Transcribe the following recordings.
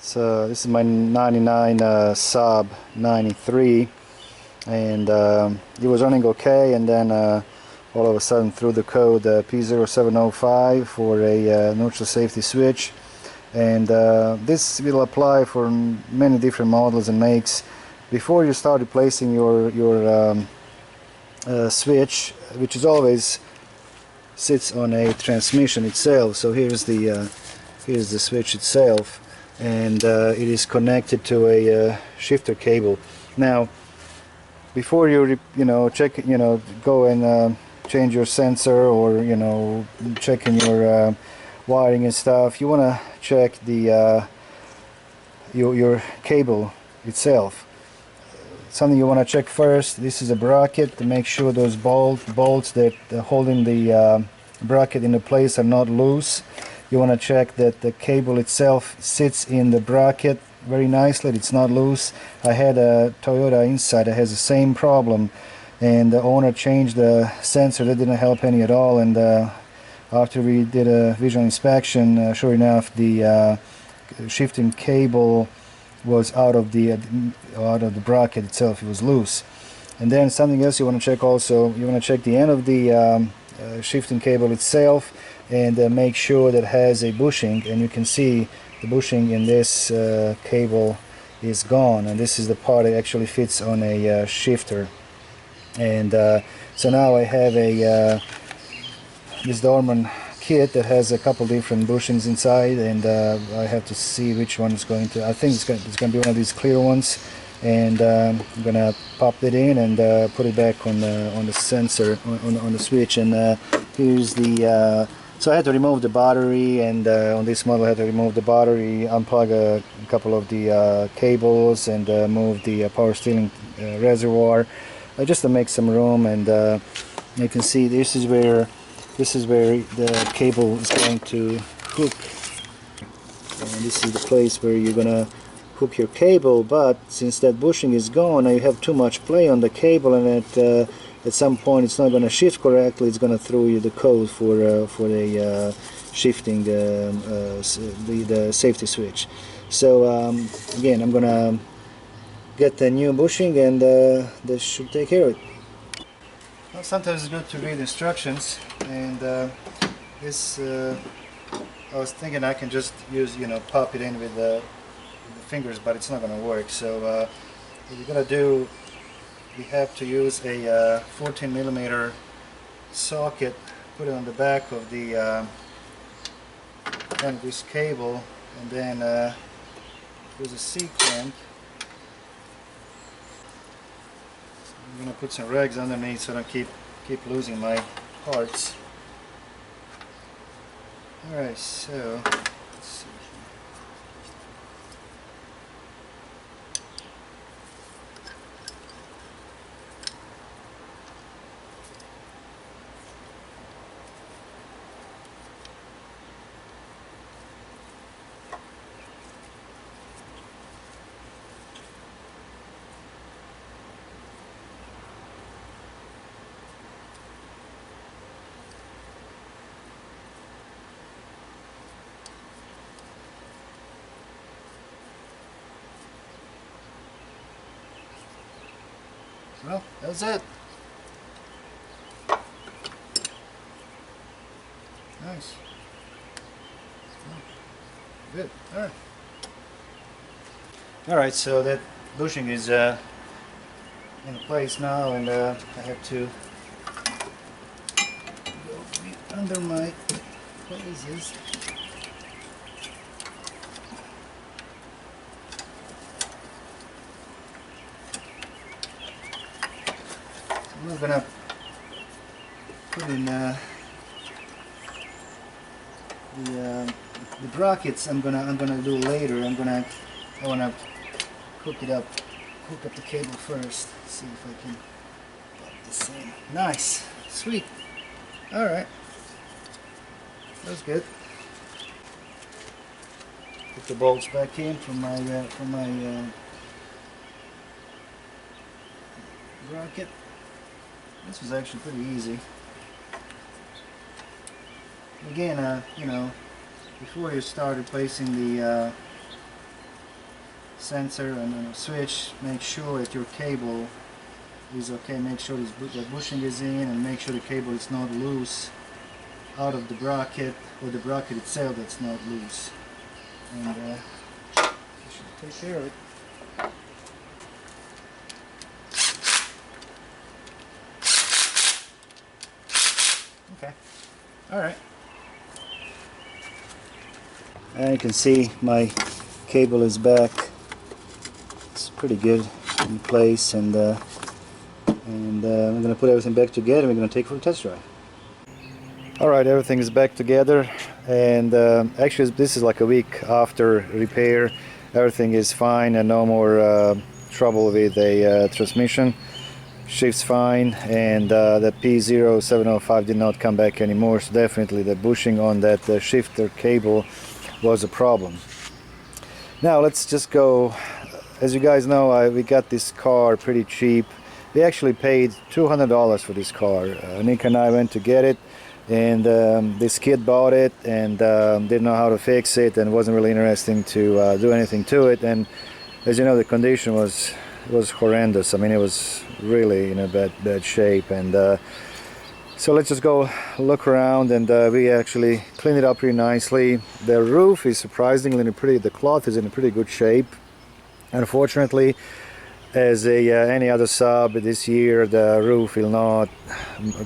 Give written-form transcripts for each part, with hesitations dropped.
So this is my 99 Saab 93, and it was running okay, and then all of a sudden threw the code P0705 for a neutral safety switch. And this will apply for many different models and makes. Before you start replacing your switch, which is always sits on a transmission itself. So here's the switch itself, and it is connected to a shifter cable. Now, before you check, go and change your sensor, or check in your wiring and stuff, you want to check the your cable itself. Something you want to check first, this is a bracket, to make sure those bolts that are holding the bracket into place are not loose. You want to check that the cable itself sits in the bracket very nicely, it's not loose. I had a Toyota Insight that has the same problem, and the owner changed the sensor. That didn't help any at all, and after we did a visual inspection, sure enough, the shifting cable was out of the bracket itself. It was loose. And then something else you want to check also, you want to check the end of the shifting cable itself, and make sure that it has a bushing, and you can see the bushing in this cable is gone, and this is the part that actually fits on a shifter. And so now I have a this Dorman kit that has a couple different bushings inside, and I have to see which one is going to. I think it's going to be one of these clear ones, and I'm gonna pop it in and put it back on the sensor, on the switch. And here's the. So I had to remove the battery, and on this model I had to remove the battery, unplug a couple of the cables, and move the power steering reservoir, just to make some room. And you can see this is where the cable is going to hook, and this is the place where you're gonna hook your cable. But since that bushing is gone, now you have too much play on the cable, and at some point it's not going to shift correctly. It's going to throw you the code for the shifting the safety switch. So again, I'm going to get the new bushing, and this should take care of it. Well, sometimes it's good to read instructions, and this I was thinking I can just use, pop it in with the fingers, but it's not going to work. So what you're going to do, you have to use a 14mm socket, put it on the back of the end of this cable, and then use a C-clamp. I'm going to put some rags underneath so I don't keep losing my parts. Alright, so let's see. Well, that's it. Nice. Good. Alright. Alright, so that bushing is in place now, and I have to go under my places. We're gonna put in the brackets. I'm gonna do later. I wanna hook up the cable first. See if I can get this in. Nice, sweet. All right, that's good. Put the bolts back in from my bracket. This was actually pretty easy. Again, before you start replacing the sensor and then switch, make sure that your cable is okay, make sure the bushing is in, and make sure the cable is not loose out of the bracket, or the bracket itself that's not loose. And I should take care of it. Okay, alright. And you can see my cable is back. It's pretty good in place, and I'm going to put everything back together and we're going to take it for a test drive. Alright, everything is back together, and actually this is like a week after repair. Everything is fine and no more trouble with the transmission. Shifts fine, and the P0705 did not come back anymore, so definitely the bushing on that shifter cable was a problem. Now let's just go. As you guys know, we got this car pretty cheap. We actually paid $200 for this car. Nick and I went to get it, and this kid bought it and didn't know how to fix it and wasn't really interested to do anything to it. And as you know, the condition was horrendous. I mean, it was really in a bad shape. And so let's just go look around, and we actually cleaned it up pretty nicely. The roof is surprisingly the cloth is in a pretty good shape. Unfortunately, as any other Saab this year, the roof will not,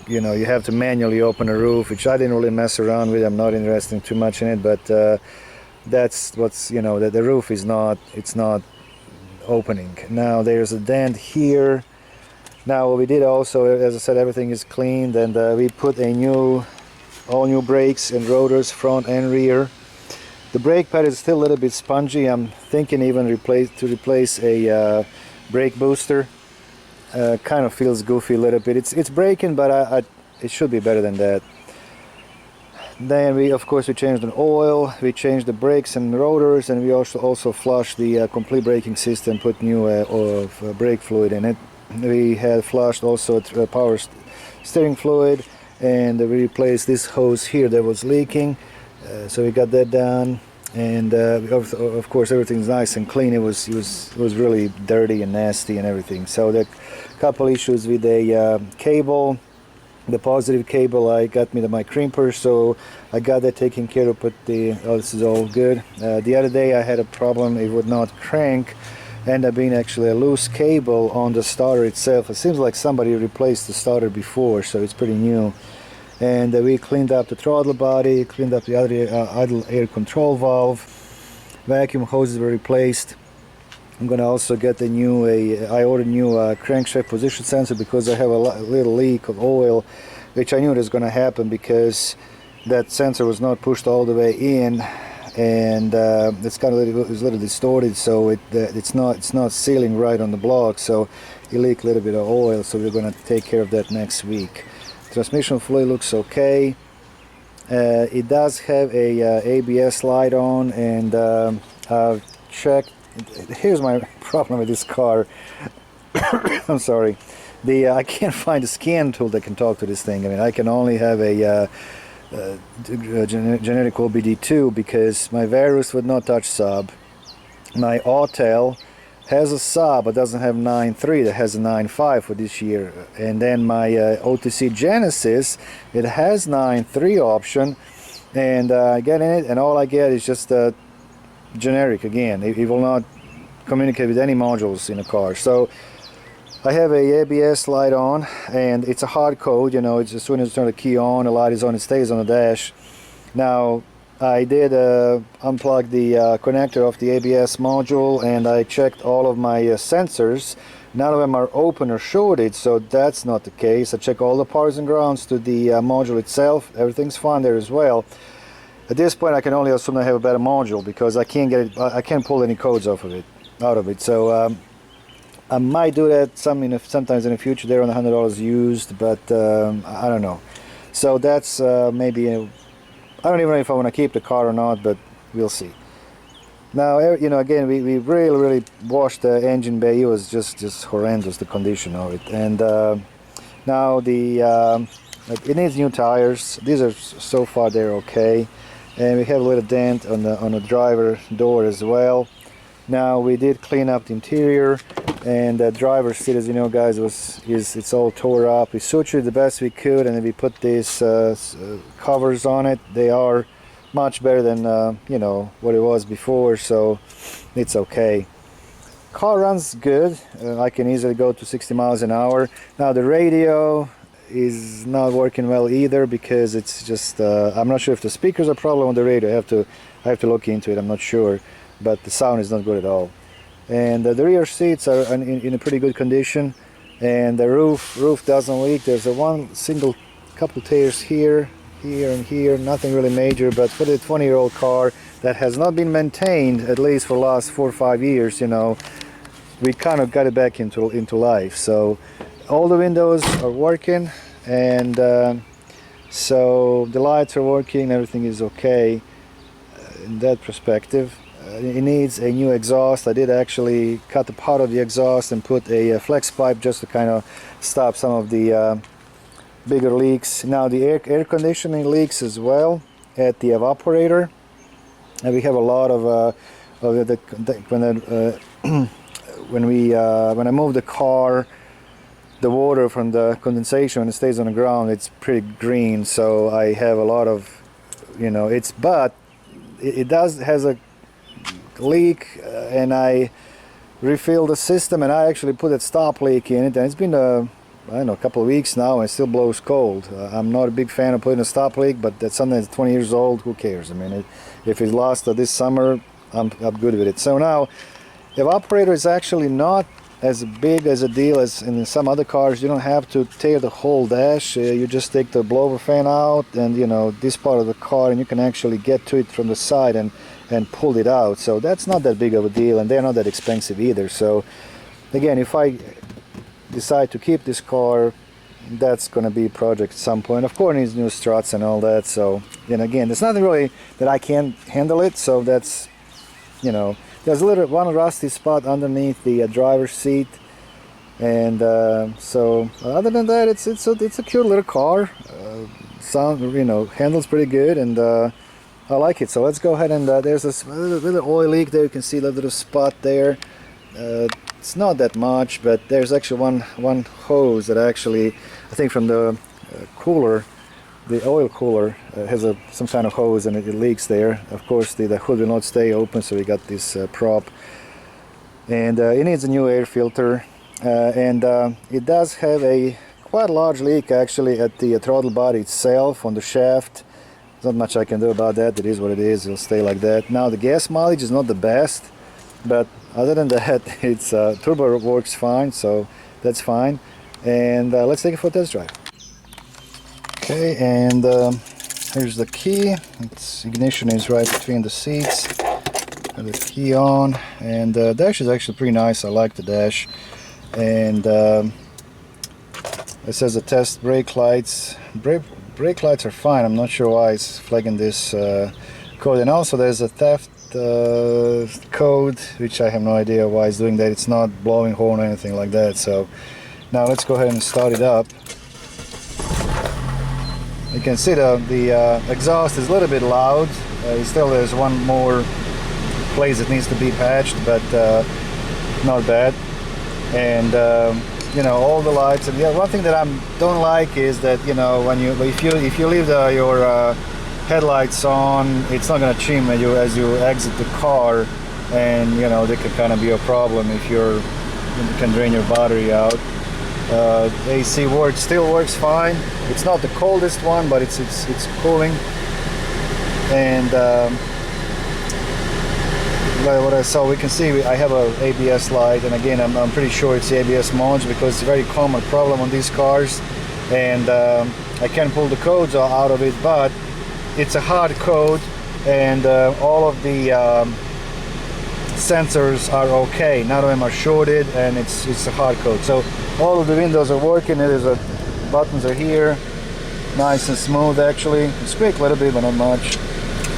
you have to manually open a roof, which I didn't really mess around with. I'm not interested too much in it, but that's what's, the roof is not, it's not opening. Now there's a dent here. Now what we did also, as I said, everything is cleaned, and we put all new brakes and rotors, front and rear. The brake pad is still a little bit spongy. I'm thinking even to replace a brake booster. Kind of feels goofy a little bit. It's braking, but it should be better than that. Then we changed the oil, we changed the brakes and rotors, and we also flushed the complete braking system, put new brake fluid in it. We had flushed also power steering fluid, and we replaced this hose here that was leaking. So we got that done, and of course everything's nice and clean. It was really dirty and nasty and everything. So the couple issues with the cable, the positive cable, I got my crimper, so I got that taken care of. This is all good. The other day I had a problem; it would not crank. Ended up being actually a loose cable on the starter itself. It seems like somebody replaced the starter before, so it's pretty new. And we cleaned up the throttle body, cleaned up the idle air control valve, vacuum hoses were replaced. I'm gonna also get I ordered a new crankshaft position sensor, because I have a little leak of oil, which I knew was gonna happen because that sensor was not pushed all the way in, and it's kind of a little distorted, so it's not sealing right on the block, so it leaked a little bit of oil. So we're gonna take care of that next week. Transmission fluid looks okay. It does have a ABS light on, and I've checked. Here's my problem with this car. I'm sorry. I can't find a scan tool that can talk to this thing. I mean, I can only have a generic OBD2, because my Varus would not touch Saab. My Autel has a Saab but doesn't have 9.3, that has a 9.5 for this year. And then my OTC Genesis, it has 9.3 option, and I get in it and all I get is just a generic again. It will not communicate with any modules in a car. So I have a ABS light on, and it's a hard code, it's as soon as you turn the key on, the light is on, it stays on the dash. Now I did unplug the connector of the ABS module, and I checked all of my sensors. None of them are open or shorted, so that's not the case. I checked all the powers and grounds to the module itself. Everything's fine there as well. At this point I can only assume I have a better module, because I can't pull any codes out of it. So I might do that sometimes in the future. They're on $100 used, but I don't know. So that's maybe I don't even know if I want to keep the car or not, but we'll see. Now, again, we really washed the engine bay. It was just horrendous, the condition of it. And now it needs new tires. These are so far they're okay. And we have a little dent on the driver door as well. Now we did clean up the interior, and the driver's seat, as you know guys, it's all tore up. We sutured the best we could, and then we put these covers on it. They are much better than you know, what it was before, so it's okay. Car runs good. I can easily go to 60 miles an hour. Now the radio is not working well either, because it's just I'm not sure if the speakers are a problem on the radio. I have to look into it. I'm not sure, but the sound is not good at all. And the rear seats are in a pretty good condition, and the roof doesn't leak. There's a one single couple tears here and here, nothing really major, but for the 20-year-old car that has not been maintained, at least for the last 4 or 5 years, you know, we kind of got it back into life. So all the windows are working, and so the lights are working, everything is okay in that perspective. It needs a new exhaust. I did actually cut a part of the exhaust and put a flex pipe just to kind of stop some of the bigger leaks. Now the air conditioning leaks as well at the evaporator, and we have a lot of when I move the car, the water from the condensation, when it stays on the ground, it's pretty green. So I have a lot of, you know, but it has a leak, and I refilled the system, and I actually put a stop leak in it, and it's been I don't know, a couple of weeks now, and it still blows cold. I'm not a big fan of putting a stop leak, but that's something that's 20 years old. Who cares? I mean, if it lost this summer, I'm good with it. So now the evaporator is actually not as big as a deal as in some other cars. You don't have to tear the whole dash. You just take the blower fan out, and you know, this part of the car, and you can actually get to it from the side and pull it out. So that's not that big of a deal, and they're not that expensive either. So again, if I decide to keep this car, that's going to be a project at some point. Of course, it needs new struts and all that. So, and again, there's nothing really that I can't handle it. So that's, you know, there's a little one rusty spot underneath the driver's seat, and so other than that, it's a cute little car. You know, handles pretty good, and I like it. So let's go ahead and there's this little oil leak there. You can see the little spot there. It's not that much, but there's actually one hose that actually, I think from the cooler, the oil cooler has some kind of hose, and it leaks there. Of course, the hood will not stay open, so we got this prop, and it needs a new air filter, and it does have a quite large leak actually at the throttle body itself on the shaft. There's not much I can do about that. It is what it is. It'll stay like that. Now the gas mileage is not the best, but other than that, it's turbo works fine, so that's fine. And let's take it for a test drive. Okay, and here's the key. Its ignition is right between the seats. Got the key on, and the dash is actually pretty nice. I like the dash. And it says the test brake lights. Brake lights are fine. I'm not sure why it's flagging this code. And also there's a theft code, which I have no idea why it's doing that. It's not blowing horn or anything like that. So now let's go ahead and start it up. You can see the exhaust is a little bit loud. Still there's one more place that needs to be patched, but not bad. And you know, all the lights. And yeah, one thing that I don't like is that, you know, when if you leave your headlights on, it's not going to chime as you exit the car, and you know, they can kind of be a problem if you can drain your battery out. AC still works fine. It's not the coldest one, but it's cooling. And what I saw, we can see I have a ABS light, and again, I'm pretty sure it's the ABS mods, because it's a very common problem on these cars. And I can pull the codes out of it, but it's a hard code, and all of the sensors are okay. None of them are shorted, and it's a hard code. So all of the windows are working. Buttons are here, nice and smooth actually. It squeaks a little bit, but not much.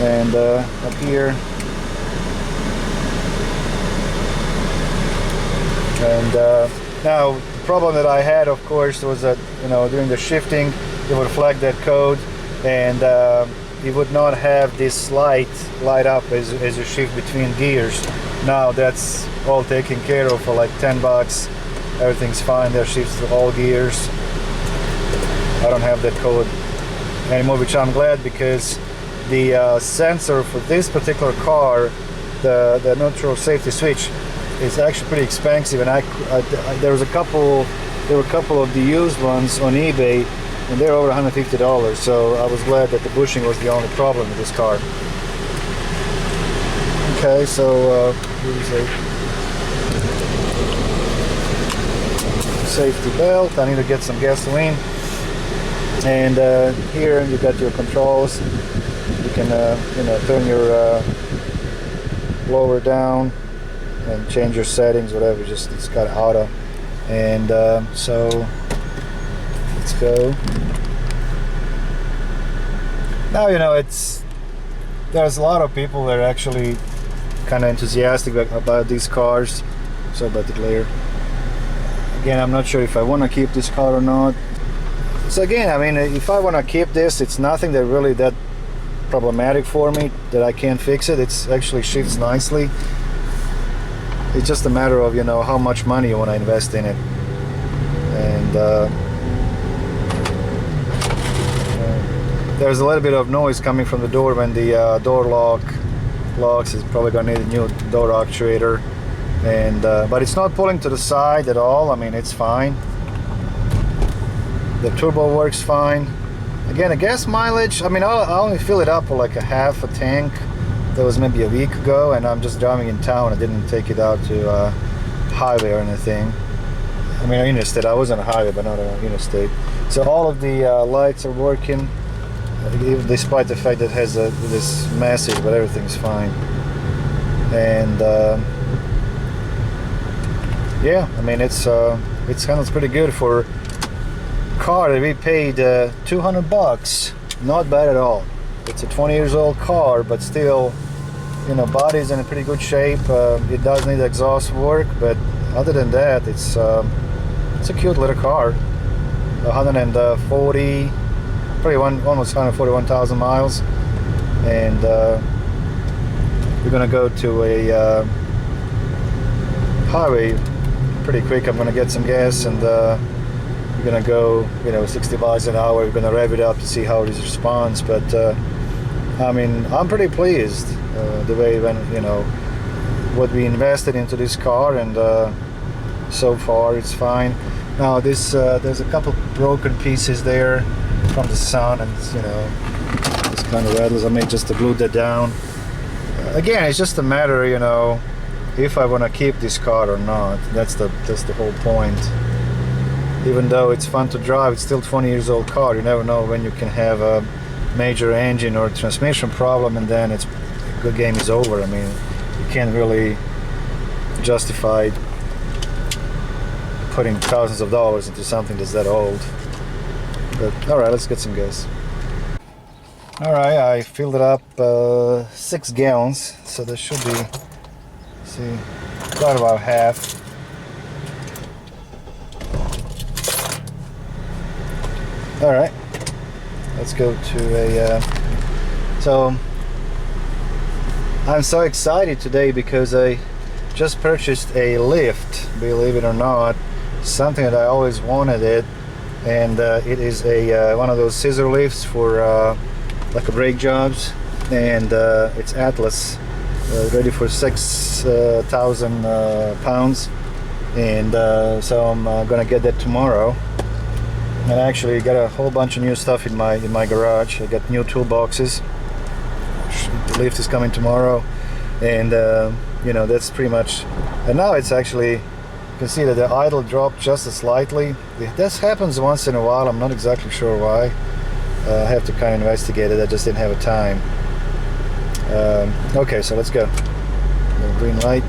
And up here. And now the problem that I had, of course, was that, you know, during the shifting, it would flag that code, and you would not have this light up as you shift between gears. Now that's all taken care of for like 10 bucks. Everything's fine there, shifts to all gears. I don't have that code anymore, which I'm glad, because the sensor for this particular car, the neutral safety switch, is actually pretty expensive, and there were a couple of the used ones on eBay, and they're over $150. So I was glad that the bushing was the only problem with this car. Okay, so here's a safety belt. I need to get some gasoline, and here you got your controls. You can turn your blower down and change your settings, whatever. It's got auto, and so let's go. Now there's a lot of people that are actually kind of enthusiastic about these cars. Sorry about the glare. Again, I'm not sure if I want to keep this car or not. So again, I mean, if I want to keep this, it's nothing that really that problematic for me that I can't fix it. It's actually shifts nicely. It's just a matter of how much money you want to invest in it. And there's a little bit of noise coming from the door when the door locks. It's probably gonna need a new door actuator, and but it's not pulling to the side at all. I mean, it's fine. The turbo works fine. Again, the gas mileage, I mean, I only fill it up for like a half a tank. That was maybe a week ago, and I'm just driving in town. I didn't take it out to highway or anything. I mean, interstate. I was on a highway, but not on interstate. So all of the lights are working, despite the fact that it has this message, but everything's fine. And yeah, I mean, it's kind of pretty good for a car that we paid 200 bucks. Not bad at all. It's a 20 years old car, but still, body's in a pretty good shape. It does need exhaust work, but other than that, it's a cute little car. 140, probably almost 141,000 miles, and we're gonna go to a highway pretty quick. I'm gonna get some gas, and we're gonna go 60 miles an hour. We're gonna rev it up to see how it responds, but I mean, I'm pretty pleased the way what we invested into this car, and so far it's fine. Now there's a couple broken pieces there from the sun, and it's kind of rattles. I may just glue that down. Again, it's just a matter, if I want to keep this car or not. That's the whole point. Even though it's fun to drive, it's still 20 years old car. You never know when you can have a major engine or transmission problem, and then the good game is over. I mean, you can't really justify putting thousands of dollars into something that's that old. But all right, let's get some gas. All right, I filled it up 6 gallons, so there should be, see, quite about half. All right, let's go to a so I'm so excited today because I just purchased a lift, believe it or not, something that I always wanted it, and it is a one of those scissor lifts for like a brake jobs, and it's Atlas, ready for 6,000 pounds, and so I'm gonna get that tomorrow. And I actually got a whole bunch of new stuff in my garage. I got new toolboxes. The lift is coming tomorrow, and that's pretty much. And now it's actually, you can see that the idle dropped just slightly. This happens once in a while. I'm not exactly sure why. I have to kind of investigate it. I just didn't have a time. Okay, so let's go. Green light.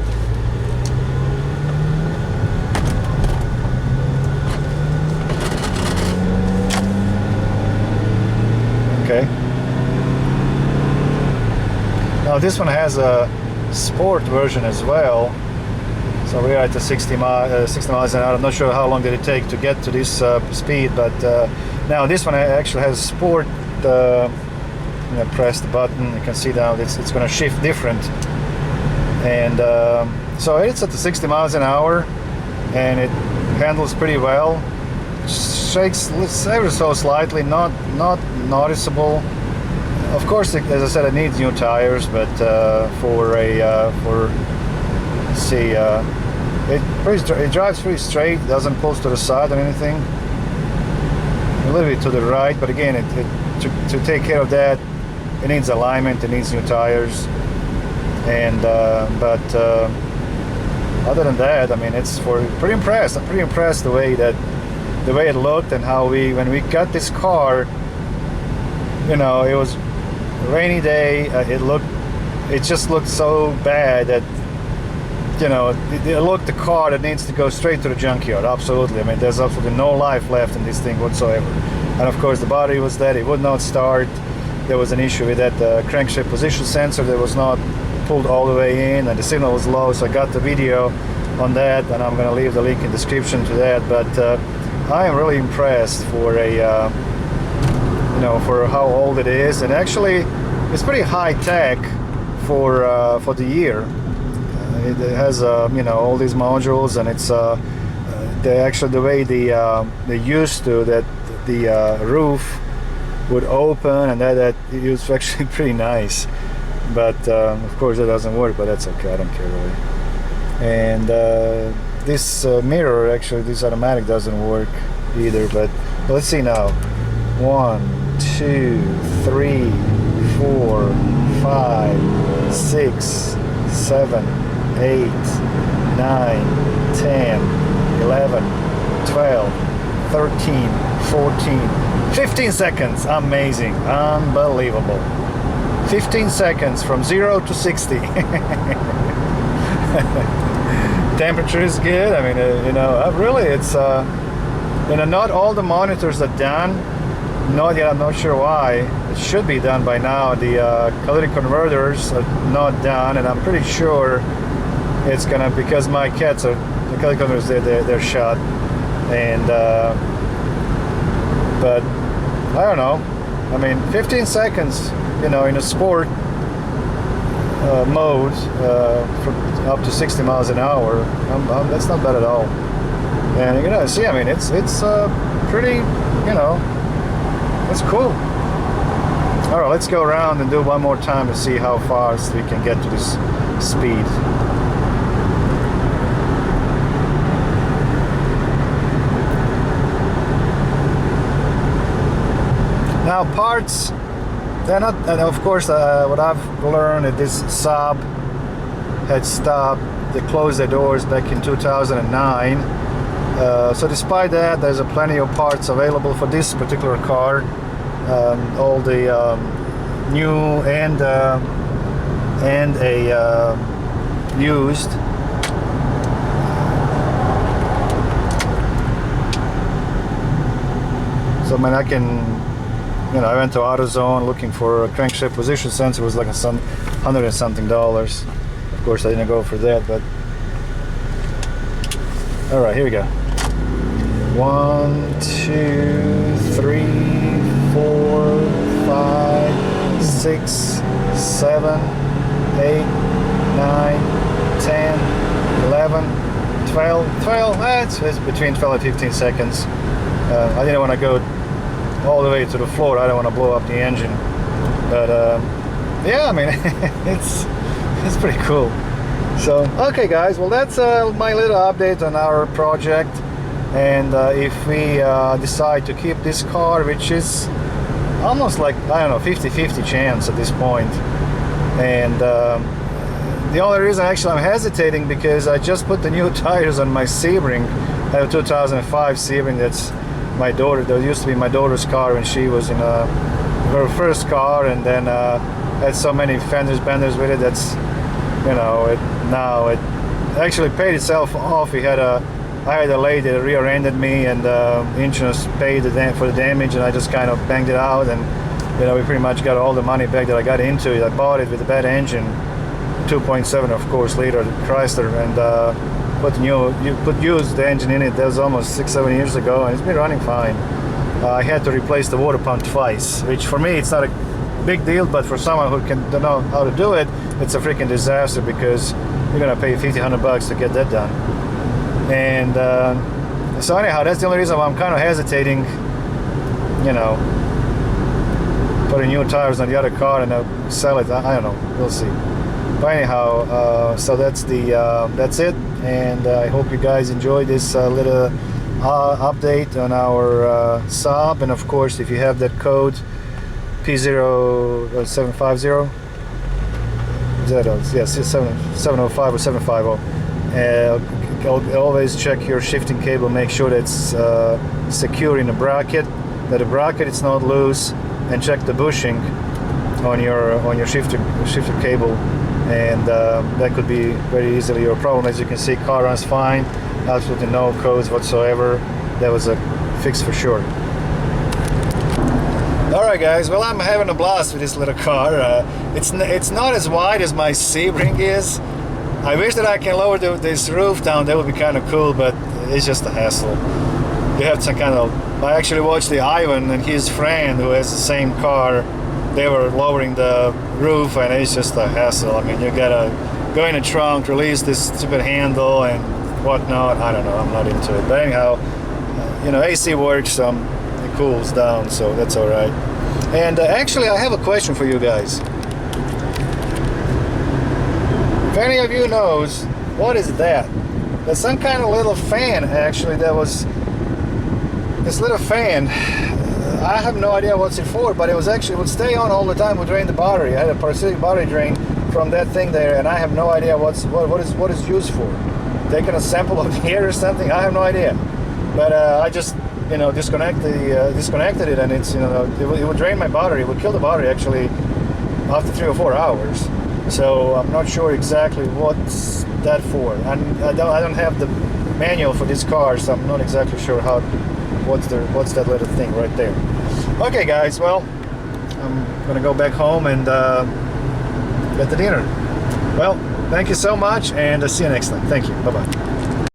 Okay. Now this one has a sport version as well. So we're at the 60 miles an hour. I'm not sure how long did it take to get to this speed, but now this one actually has sport. Press the button. You can see now it's going to shift different, and so it's at the 60 miles an hour, and it handles pretty well. Shakes ever so slightly, not noticeable. Of course, as I said, it needs new tires, but it drives pretty straight. It doesn't pull to the side or anything. A little bit to the right, but again, to take care of that, it needs alignment. It needs new tires, and other than that, I mean, it's pretty impressed. I'm pretty impressed the way it looked, and how when we got this car, you know, it was a rainy day. It just looked so bad that, you know, it looked the car that needs to go straight to the junkyard. Absolutely. I mean, there's absolutely no life left in this thing whatsoever. And of course, the battery was dead. It would not start. There was an issue with that crankshaft position sensor that was not pulled all the way in, and the signal was low. So I got the video on that, and I'm going to leave the link in the description to that. But I am really impressed for for how old it is, and actually it's pretty high tech for the year. It has all these modules, and it's the way they used to, that the roof would open, and that it was actually pretty nice. But of course it doesn't work, but that's okay. I don't care really. And this mirror, actually, this automatic doesn't work either. But let's see now. 1, 2, 3, 4, 5, 6, 7, 8, 9, 10, 11, 12, 13, 14, 15 seconds. Amazing, unbelievable. 15 seconds from 0 to 60. Temperature is good. I mean, really, it's not all the monitors are done. Not yet. I'm not sure why. It should be done by now. The catalytic converters are not done, and I'm pretty sure it's gonna, because my cats are, the catalytic converters, they're shut, and but I don't know. I mean, 15 seconds, in a sport mode, for up to 60 miles an hour, that's not bad at all. And see, I mean, it's pretty, it's cool. All right, let's go around and do one more time to see how fast we can get to this speed. Now, parts, they're not, and of course, what I've learned is this Saab had stopped. They closed their doors back in 2009. So despite that, there's plenty of parts available for this particular car. All the new and used. So I mean, I can, I went to AutoZone looking for a crankshaft position sensor. It was like $100 and something. Of course, I didn't go for that, but all right, here we go. 1, 2, 3, 4, 5, 6, 7, 8, 9, 10, 11, 12. It's between 12 and 15 seconds. I didn't want to go all the way to the floor. I don't want to blow up the engine. But yeah, I mean, it's pretty cool. So, okay guys, well, that's my little update on our project. And if we decide to keep this car, which is almost like, I don't know, 50-50 chance at this point. And the only reason actually I'm hesitating, because I just put the new tires on my Sebring. I have a 2005 Sebring. That's my daughter. That used to be my daughter's car when she was in her first car, and then had so many fenders benders with it. That's, it actually paid itself off. I had a lady that rear-ended me, and insurance paid for the damage, and I just kind of banged it out, and we pretty much got all the money back that I got into it. I bought it with a bad engine, 2.7 of course liter Chrysler, and put used the engine in it. That was almost 6-7 years ago, and it's been running fine. I had to replace the water pump twice, which for me it's not a big deal, but for someone who don't know how to do it, it's a freaking disaster, because you're gonna pay $1,500 to get that done. And so anyhow, that's the only reason why I'm kind of hesitating, you know, putting new tires on the other car and sell it. I don't know, we'll see. But anyhow, so that's it, and I hope you guys enjoyed this little update on our Saab. And of course, if you have that code P0750, is that yes, 705 or 750, always check your shifting cable, make sure that it's secure in the bracket, that the bracket is not loose, and check the bushing on your shifter cable, and that could be very easily your problem. As you can see, car runs fine, absolutely no codes whatsoever. That was a fix for sure. Alright guys, well, I'm having a blast with this little car. It's not as wide as my Sebring is. I wish that I can lower this roof down, that would be kind of cool, but it's just a hassle. You have some kind of... I actually watched the Ivan and his friend who has the same car. They were lowering the roof, and it's just a hassle. I mean, you gotta go in the trunk, release this stupid handle and whatnot. I don't know, I'm not into it. But anyhow, you know, AC works, it cools down, so that's all right. And actually, I have a question for you guys. If any of you knows, what is that? That's some kind of little fan, actually. That was this little fan. I have no idea what's it for, but it would stay on all the time, would drain the battery. I had a parasitic battery drain from that thing there, and I have no idea what is used for. Taking a sample of the air or something, I have no idea. But I just, you know, disconnected it, and it's, you know, it would drain my battery. It would kill the battery actually after 3 or 4 hours. So I'm not sure exactly what's that for. And I don't have the manual for this car, so I'm not exactly sure what's that little thing right there. Okay guys, well, I'm gonna go back home and get the dinner. Well, thank you so much, and see you next time. Thank you. Bye-bye.